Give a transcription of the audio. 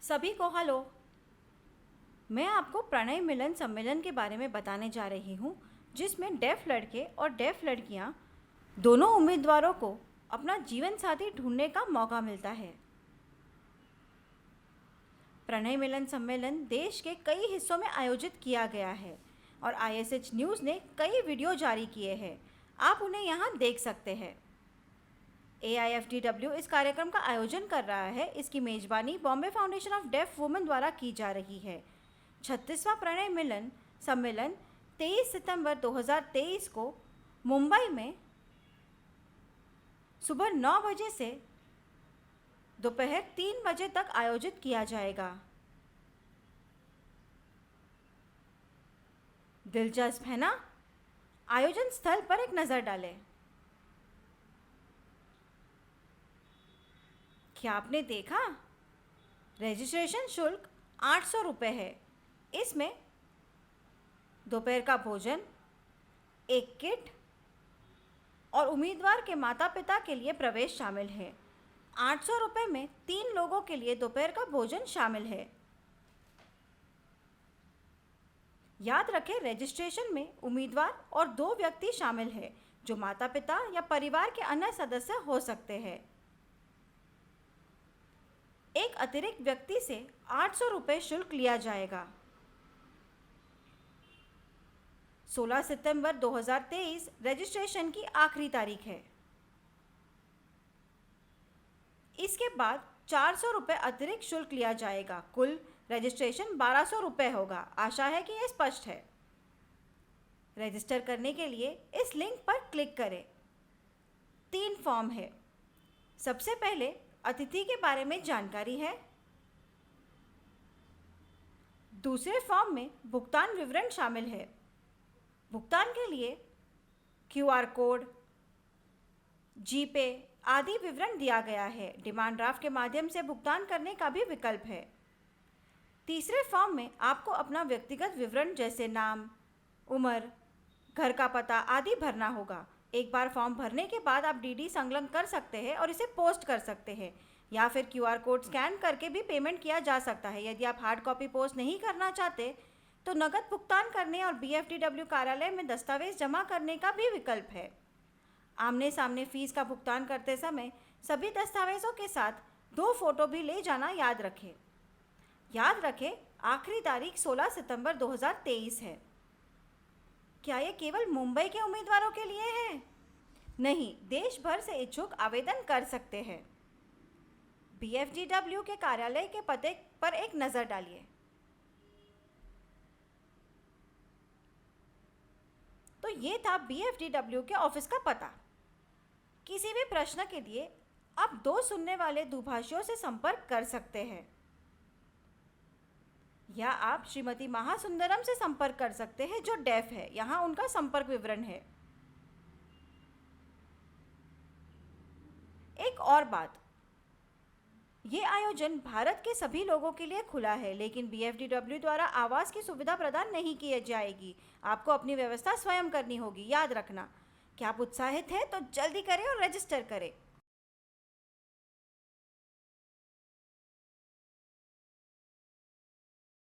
सभी को हेलो। मैं आपको प्रणय मिलन सम्मेलन के बारे में बताने जा रही हूँ, जिसमें डेफ लड़के और डेफ लड़कियाँ दोनों उम्मीदवारों को अपना जीवन साथी ढूंढने का मौका मिलता है। प्रणय मिलन सम्मेलन देश के कई हिस्सों में आयोजित किया गया है और ISH न्यूज़ ने कई वीडियो जारी किए हैं। आप उन्हें यहाँ देख सकते हैं। AIFTW इस कार्यक्रम का आयोजन कर रहा है। इसकी मेजबानी Bombay foundation of deaf women द्वारा की जा रही है। 36वां प्रणय मिलन सम्मेलन 23 सितंबर 2023 को मुंबई में सुबह 9 बजे से दोपहर 3 बजे तक आयोजित किया जाएगा। दिलचस्प है ना? आयोजन स्थल पर एक नज़र डालें। क्या आपने देखा? रजिस्ट्रेशन शुल्क 800 रुपये है। इसमें दोपहर का भोजन, एक किट और उम्मीदवार के माता पिता के लिए प्रवेश शामिल है। 800 रुपये में 3 लोगों के लिए दोपहर का भोजन शामिल है। याद रखें, रजिस्ट्रेशन में उम्मीदवार और 2 व्यक्ति शामिल हैं, जो माता पिता या परिवार के अन्य सदस्य हो सकते हैं। एक अतिरिक्त व्यक्ति से 800 रुपये शुल्क लिया जाएगा। 16 सितंबर 2023 रजिस्ट्रेशन की आखिरी तारीख है। इसके बाद 400 रुपये अतिरिक्त शुल्क लिया जाएगा। कुल रजिस्ट्रेशन 1200 रुपये होगा। आशा है कि यह स्पष्ट है। रजिस्टर करने के लिए इस लिंक पर क्लिक करें। 3 फॉर्म है। सबसे पहले अतिथि के बारे में जानकारी है। दूसरे फॉर्म में भुगतान विवरण शामिल है। भुगतान के लिए QR कोड, जीपे आदि विवरण दिया गया है। डिमांड ड्राफ्ट के माध्यम से भुगतान करने का भी विकल्प है। तीसरे फॉर्म में आपको अपना व्यक्तिगत विवरण जैसे नाम, उम्र, घर का पता आदि भरना होगा। एक बार फॉर्म भरने के बाद आप DD संलग्न कर सकते हैं और इसे पोस्ट कर सकते हैं, या फिर QR कोड स्कैन करके भी पेमेंट किया जा सकता है। यदि आप हार्ड कॉपी पोस्ट नहीं करना चाहते तो नकद भुगतान करने और BFTW कार्यालय में दस्तावेज जमा करने का भी विकल्प है। आमने सामने फीस का भुगतान करते समय सभी दस्तावेजों के साथ 2 फोटो भी ले जाना याद रखें। आखिरी तारीख 16 सितंबर 2023 है। क्या ये केवल मुंबई के उम्मीदवारों के लिए है? नहीं, देश भर से इच्छुक आवेदन कर सकते हैं। BFTW के कार्यालय के पते पर एक नज़र डालिए। तो ये था BFTW के ऑफिस का पता। किसी भी प्रश्न के लिए आप 2 सुनने वाले दुभाषियों से संपर्क कर सकते हैं, या आप श्रीमती महासुंदरम से संपर्क कर सकते हैं, जो डेफ है। यहाँ उनका संपर्क विवरण है। एक और बात, ये आयोजन भारत के सभी लोगों के लिए खुला है, लेकिन BFTW द्वारा आवास की सुविधा प्रदान नहीं की जाएगी। आपको अपनी व्यवस्था स्वयं करनी होगी। याद रखना। क्या आप उत्साहित हैं? तो जल्दी करें और रजिस्टर करें।